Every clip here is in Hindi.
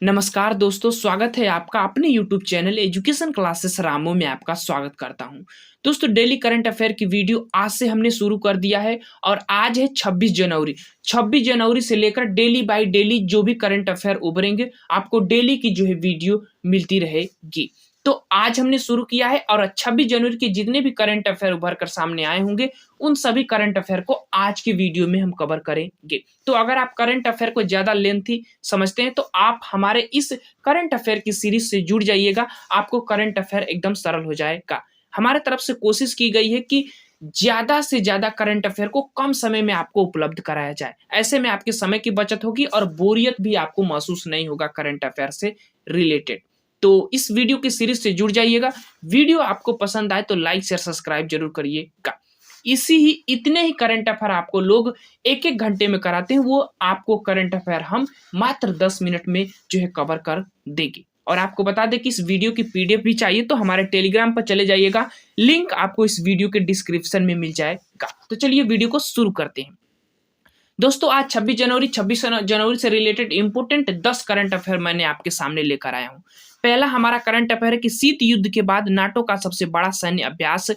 नमस्कार दोस्तों, स्वागत है आपका अपने यूट्यूब चैनल एजुकेशन क्लासेस रामो में आपका स्वागत करता हूं। दोस्तों, डेली करंट अफेयर की वीडियो आज से हमने शुरू कर दिया है और आज है 26 जनवरी। 26 जनवरी से लेकर डेली बाय डेली जो भी करंट अफेयर उभरेंगे आपको डेली की जो है वीडियो मिलती रहेगी। तो आज हमने शुरू किया है और 26 जनवरी के जितने भी करंट अफेयर उभर कर सामने आए होंगे उन सभी करंट अफेयर को आज की वीडियो में हम कवर करेंगे। तो अगर आप करंट अफेयर को ज्यादा लेंथी समझते हैं तो आप हमारे इस करंट अफेयर की सीरीज से जुड़ जाइएगा, आपको करंट अफेयर एकदम सरल हो जाएगा। हमारे तरफ से कोशिश की गई है कि ज्यादा से ज्यादा करंट अफेयर को कम समय में आपको उपलब्ध कराया जाए। ऐसे में आपके समय की बचत होगी और बोरियत भी आपको महसूस नहीं होगा करंट अफेयर से रिलेटेड। तो इस वीडियो की सीरीज से जुड़ जाइएगा। वीडियो आपको पसंद आए तो लाइक शेयर सब्सक्राइब जरूर करिएगा। इतने ही करंट अफेयर आपको लोग एक एक घंटे में कराते हैं, वो आपको करंट अफेयर हम मात्र 10 मिनट में जो है कवर कर देंगे। और आपको बता दें कि इस वीडियो की पीडीएफ भी चाहिए तो हमारे टेलीग्राम पर चले जाइएगा, लिंक आपको इस वीडियो के डिस्क्रिप्शन में मिल जाएगा। तो चलिए वीडियो को शुरू करते हैं। दोस्तों, आज 26 जनवरी से रिलेटेड इंपोर्टेंट 10 करंट अफेयर मैंने आपके सामने लेकर आया हूं। पहला हमारा करंट अफेयर है कि शीत युद्ध के बाद नाटो का सबसे बड़ा सैन्य अभ्यास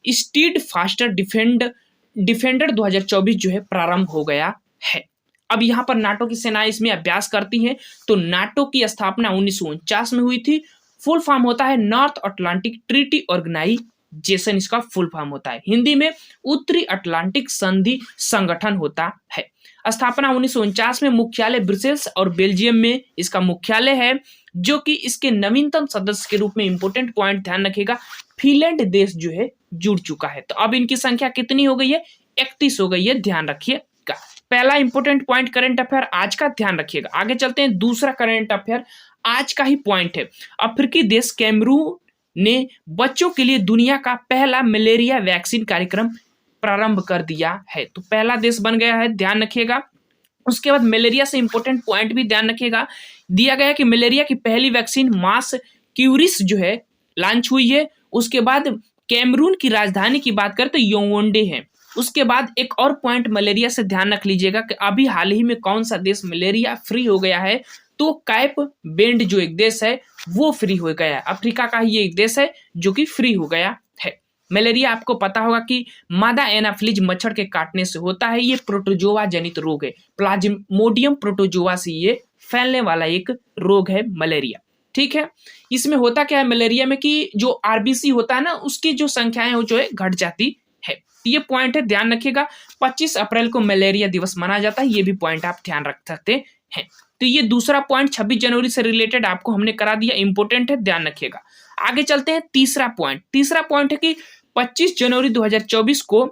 स्टीड फास्टर डिफेंडर 2024 जो है प्रारंभ हो गया है। अब यहाँ पर नाटो की सेनाएं इसमें अभ्यास करती हैं। तो नाटो की स्थापना 1949 में हुई थी। फुल फॉर्म होता है नॉर्थ अटलांटिक ट्रीटी ऑर्गेनाइजेशन, इसका फुल फॉर्म होता है। हिंदी में उत्तरी अटलांटिक संधि संगठन होता है। स्थापना 1949 में। मुख्यालय ब्रुसेल्स और बेल्जियम में इसका मुख्यालय है, जो कि इसके नवीनतम सदस्य के रूप में इंपोर्टेंट पॉइंट ध्यान रखिएगा, फिनलैंड देश जो है जुड़ चुका है। तो अब इनकी संख्या कितनी हो गई है? 31 हो गई है, ध्यान रखिएगा। पहला इंपोर्टेंट पॉइंट करंट अफेयर आज का, ध्यान रखिएगा। आगे चलते हैं। दूसरा करंट अफेयर आज का ही पॉइंट है। अफ्रीकी देश कैमरून ने बच्चों के लिए दुनिया का पहला मलेरिया वैक्सीन कार्यक्रम प्रारंभ कर दिया है। तो पहला देश बन गया है, ध्यान रखिएगा। उसके बाद मलेरिया से इंपोर्टेंट पॉइंट भी ध्यान रखिएगा। दिया गया कि मलेरिया की पहली वैक्सीन मास क्यूरिस जो है लॉन्च हुई है। उसके बाद कैमरून की राजधानी की बात करें तो याओंडे है। उसके बाद एक और पॉइंट मलेरिया से ध्यान रख लीजिएगा कि अभी हाल ही में कौन सा देश मलेरिया फ्री हो गया है। तो कैप बेंड जो एक देश है वो फ्री हो गया है। अफ्रीका का ही ये एक देश है जो कि फ्री हो गया है। मलेरिया आपको पता होगा कि मादा एनाफ्लिज मच्छर के काटने से होता है। ये प्रोटोजोआ जनित रोग है। प्लाज्मोडियम प्रोटोजोआ से ये फैलने वाला एक रोग है मलेरिया। ठीक है। इसमें होता क्या है मलेरिया में कि जो आरबीसी होता है ना, उसकी जो संख्याएं हो जो है घट जाती है। ये पॉइंट है, ध्यान रखिएगा। 25 अप्रैल को मलेरिया दिवस मनाया जाता है। ये भी पॉइंट आप ध्यान रख सकते हैं। तो ये दूसरा पॉइंट 26 जनवरी से रिलेटेड आपको हमने करा दिया, इंपोर्टेंट है, ध्यान रखिएगा। आगे चलते हैं। तीसरा पॉइंट है कि 25 जनवरी 2024 को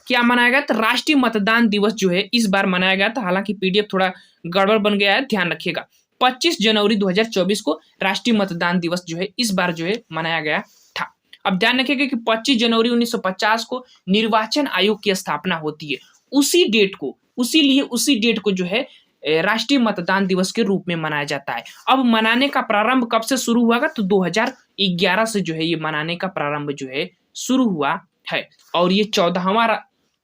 क्या मनाया गया? तो राष्ट्रीय मतदान दिवस जो है इस बार मनाया गया था। हालांकि पीडीएफ थोड़ा गड़बड़ बन गया है, ध्यान रखिएगा। 25 जनवरी 2024 को राष्ट्रीय मतदान दिवस जो है इस बार जो है मनाया गया था। अब ध्यान रखिएगा कि 25 जनवरी 1950 को निर्वाचन आयोग की स्थापना होती है। उसी डेट को जो है राष्ट्रीय मतदान दिवस के रूप में मनाया जाता है। अब मनाने का प्रारंभ कब से शुरू हुआ? तो 2011 से जो है ये मनाने का प्रारंभ जो है शुरू हुआ है। और ये 14वां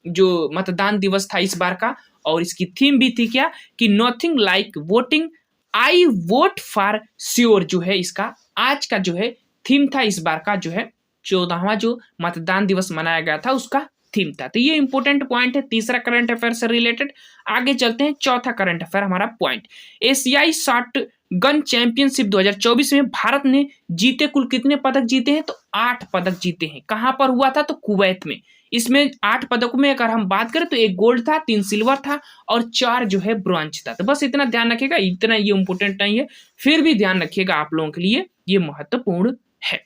जो मतदान दिवस था इस बार का। और इसकी थीम भी थी क्या कि nothing like voting, I vote for sure जो है इसका आज का जो है थीम था। इस बार का जो है 14वां जो मतदान दिवस मनाया गया था उसका थीम था। तो ये इंपोर्टेंट पॉइंट है तीसरा करंट अफेयर से रिलेटेड। आगे चलते हैं। चौथा करंट अफेयर हमारा पॉइंट, एशियाई शॉट गन चैंपियनशिप 2024 में भारत ने जीते कुल कितने पदक जीते हैं? तो 8 पदक जीते हैं। कहां पर हुआ था? तो कुवैत में। इसमें 8 पदकों में अगर हम बात करें तो 1 गोल्ड था, 3 सिल्वर था और 4 जो है ब्रॉन्ज था। तो बस इतना ध्यान रखिएगा। इतना ये इंपोर्टेंट नहीं है, फिर भी ध्यान रखिएगा, आप लोगों के लिए ये महत्वपूर्ण है।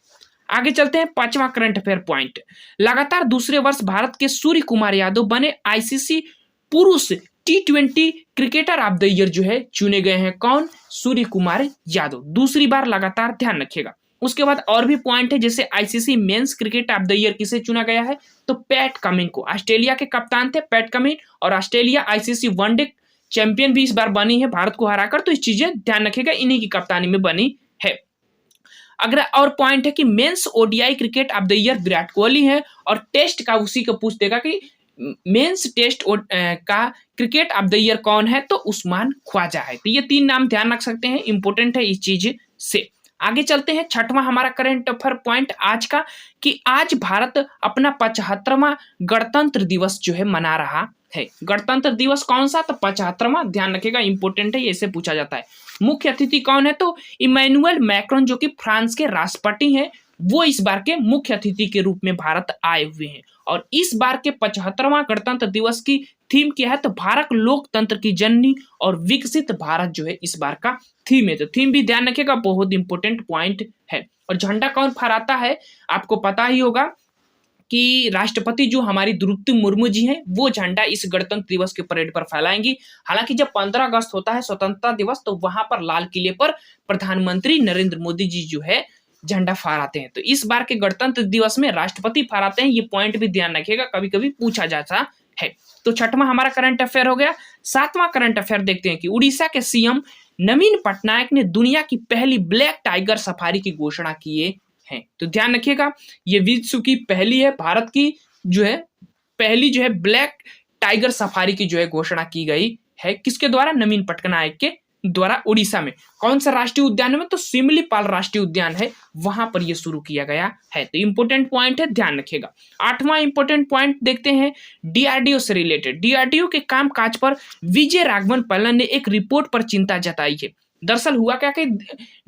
आगे चलते हैं। 5वां करंट अफेयर पॉइंट, लगातार दूसरे वर्ष भारत के सूर्य कुमार यादव बने आईसीसी पुरुष T20 cricketer of the year जो है चुने गए हैं। कौन? सूर्य कुमार यादव, दूसरी बार लगातार, ध्यान रखिएगा। उसके बाद और भी पॉइंट है, जैसे ICC men's cricket of the year किसे चुना गया है? तो पैट कमिंस को। ऑस्ट्रेलिया के कप्तान थे पैट कमिंस और ऑस्ट्रेलिया आईसीसी वनडे चैंपियन भी इस बार बनी है भारत को हराकर। तो इस चीजें ध्यान रखिएगा, इन्हीं की कप्तानी में बनी है। अगर और पॉइंट है कि men's ODI cricket of the year Virat Kohli है और टेस्ट का उसी को पूछ देगा कि मेंस टेस्ट का क्रिकेट ऑफ द ईयर कौन है, तो उस्मान ख्वाजा है। तो ये 3 नाम ध्यान रख सकते हैं, इंपॉर्टेंट है इस चीज से। आगे चलते हैं, छठवां हमारा करंट अफेयर पॉइंट आज का, कि आज भारत अपना 75वां गणतंत्र दिवस जो है मना रहा है। गणतंत्र दिवस कौन सा, तो 75वां, ध्यान रखिएगा, इंपॉर्टेंट है, ये से पूछा जाता है। मुख्य अतिथि कौन है, तो इमैनुअल मैक्रोन जो कि फ्रांस के राष्ट्रपति हैं, वो इस बार के मुख्य अतिथि के रूप में भारत आए हुए हैं। और इस बार के 75वां गणतंत्र दिवस की थीम क्या है, तो भारत लोकतंत्र की जननी और विकसित भारत जो है इस बार का थीम है। तो थीम भी ध्यान रखिएगा, बहुत इंपॉर्टेंट पॉइंट है। और झंडा कौन फहराता है, आपको पता ही होगा कि राष्ट्रपति जो हमारी द्रौपदी मुर्मू जी हैं, वो झंडा इस गणतंत्र दिवस के परेड पर फहराएंगी। हालांकि जब 15 अगस्त होता है स्वतंत्रता दिवस, तो वहां पर लाल किले पर प्रधानमंत्री नरेंद्र मोदी जी जो है झंडा फहराते हैं। तो इस बार के गणतंत्र दिवस में राष्ट्रपति फहराते हैं, ये पॉइंट भी ध्यान रखिएगा, कभी कभी पूछा जाता है। तो छठवां हमारा करंट अफेयर हो गया। सातवां करंट अफेयर देखते हैं कि उड़ीसा के सीएम नवीन पटनायक ने दुनिया की पहली ब्लैक टाइगर सफारी की घोषणा किए हैं। तो ध्यान रखिएगा, ये विश्व की पहली है, भारत की जो है पहली जो है ब्लैक टाइगर सफारी की जो है घोषणा की गई है। किसके द्वारा, नवीन पटनायक के द्वारा। उड़ीसा में कौन सा राष्ट्रीय उद्यान में, तो सिमलीपाल राष्ट्रीय उद्यान है, वहां पर यह शुरू किया गया है। तो इंपॉर्टेंट पॉइंट है, ध्यान रखिएगा। आठवां इंपॉर्टेंट पॉइंट देखते हैं, डीआरडीओ से रिलेटेड। डीआरडीओ के कामकाज पर विजय राघवन पल्लन ने एक रिपोर्ट पर चिंता जताई है। दरअसल हुआ क्या कि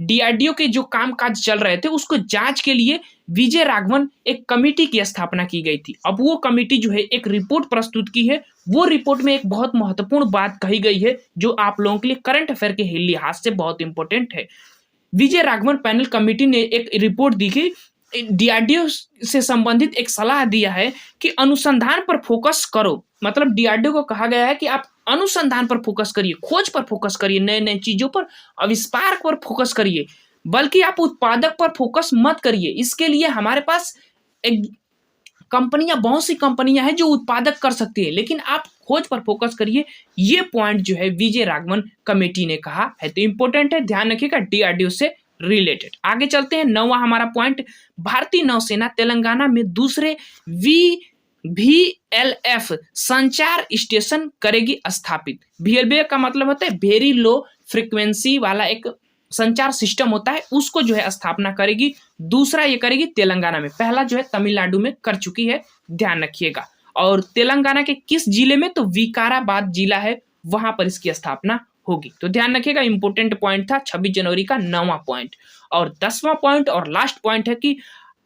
डीआरडीओ के जो कामकाज चल रहे थे, उसको जांच के लिए विजय राघवन एक कमेटी की स्थापना की गई थी। अब वो कमेटी जो है एक रिपोर्ट प्रस्तुत की है। वो रिपोर्ट में एक बहुत महत्वपूर्ण बात कही गई है, जो आप लोगों के लिए करंट अफेयर के लिहाज से बहुत इंपॉर्टेंट है। विजय राघवन पैनल कमेटी ने एक रिपोर्ट दी कि डीआरडीओ से संबंधित एक सलाह दिया है कि अनुसंधान पर फोकस करो। मतलब डीआरडीओ को कहा गया है कि आप अनुसंधान पर फोकस करिए, खोज पर फोकस करिए, नए नए चीजों पर, आविष्कार पर फोकस करिए, बल्कि आप उत्पादक पर फोकस मत करिए। इसके लिए हमारे पास एक कंपनियां, बहुत सी कंपनियां हैं जो उत्पादक कर सकती है, लेकिन आप खोज पर फोकस करिए। ये पॉइंट जो है विजय राघवन कमेटी ने कहा है। तो इंपॉर्टेंट है, ध्यान रखिएगा, डीआरडीओ से रिलेटेड। आगे चलते हैं, नौवां हमारा पॉइंट, भारतीय नौसेना तेलंगाना में दूसरे VLF संचार स्टेशन करेगी स्थापित। VLF का मतलब होता है वेरी लो फ्रीक्वेंसी वाला एक संचार सिस्टम होता है, उसको जो है स्थापना करेगी। दूसरा ये करेगी तेलंगाना में, पहला जो है तमिलनाडु में कर चुकी है, ध्यान रखिएगा। और तेलंगाना के किस जिले में, तो विकाराबाद जिला है, वहां पर इसकी स्थापना होगी। तो ध्यान रखिएगा, इंपॉर्टेंट पॉइंट था 26 जनवरी का 9वां पॉइंट। और 10वां पॉइंट और लास्ट पॉइंट है कि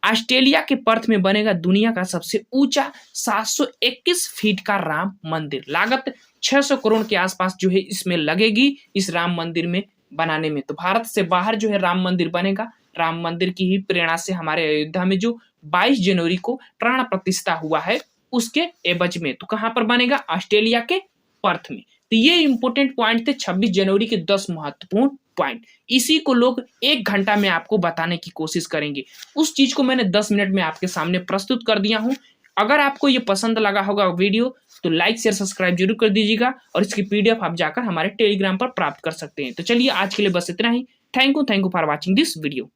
ऑस्ट्रेलिया के पर्थ में बनेगा दुनिया का सबसे ऊंचा 721 फीट का राम मंदिर। लागत 600 करोड़ के आसपास जो है इसमें लगेगी, इस राम मंदिर में बनाने में। तो भारत से बाहर जो है राम मंदिर बनेगा। राम मंदिर की ही प्रेरणा से हमारे अयोध्या में जो 22 जनवरी को प्राण प्रतिष्ठा हुआ है, उसके एवज में। तो कहां पर बनेगा, ऑस्ट्रेलिया के पर्थ में। तो ये इंपॉर्टेंट पॉइंट थे 26 जनवरी के 10 महत्वपूर्ण पॉइंट। इसी को लोग 1 घंटा में आपको बताने की कोशिश करेंगे, उस चीज को मैंने 10 मिनट में आपके सामने प्रस्तुत कर दिया हूं। अगर आपको ये पसंद लगा होगा वीडियो, तो लाइक शेयर सब्सक्राइब जरूर कर दीजिएगा, और इसकी PDF आप जाकर हमारे टेलीग्राम पर प्राप्त कर सकते हैं। तो चलिए आज के लिए बस इतना ही। Thank you for watching this video.